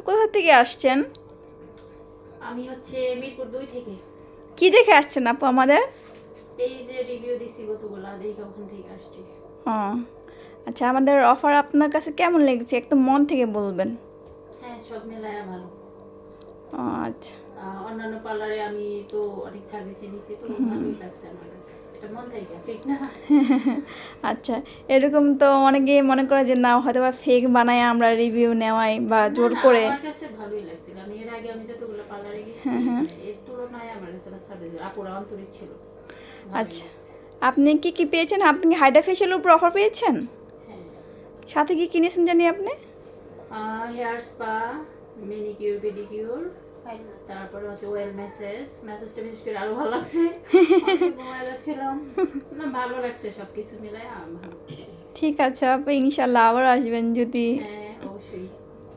কোথা থেকে আসছেন? আমি হচ্ছে মিরপুর 2 থেকে। কি দেখে আসছেন আপু আমাদের? এই যে রিভিউ দিছি কতগুলা, দেখে ওখান থেকে আসছি। ও আচ্ছা, আমাদের অফার আপনার কাছে কেমন লেগেছে একদম মন থেকে বলবেন। হ্যাঁ, সব মিলায়া ভালো। ও আচ্ছা। অন্যান্য পার্লারে আমি তো অনেক সার্ভিসে নিছি, তো ভালোই লাগছে আমার কাছে। এটা মন থেকে, ফেক না। আচ্ছা, এরকম তো অনেকে মনে করে যে না হয়তো বা ফেক বানায় আমরা রিভিউ নেওয়াই বা না জোর না, করে। আমার কাছে ভালোই লাগছে, কারণ এর আগে আমি যতগুলো পার্লারে গেছি মানে এর তুলনায় আমার কাছে সার্ভিস আপুরা আন্তরিক ছিল। ভালোই আচ্ছা, লাগছে। আপনি কি কি পেয়েছেন? আপনি কি হাইড্রা ফেশিয়ালের উপর অফার পেয়েছেন? হ্যাঁ, সাথে কি কিনেছেন জানি আপনি? হেয়ার স্পা, মেনিকিউর, পেডিকিউর, তারপরে হচ্ছে ওয়েল মেসেজটা বিশেষ করে আরো ভালো লাগছে। অনেক ঘুমায় যাচ্ছিলাম, না ভালো লাগছে, সবকিছু মিলায় ভালো। ঠিক আছে আপু, ইনশাল্লাহ আবার আসবেন যদি। হ্যাঁ, অবশ্যই।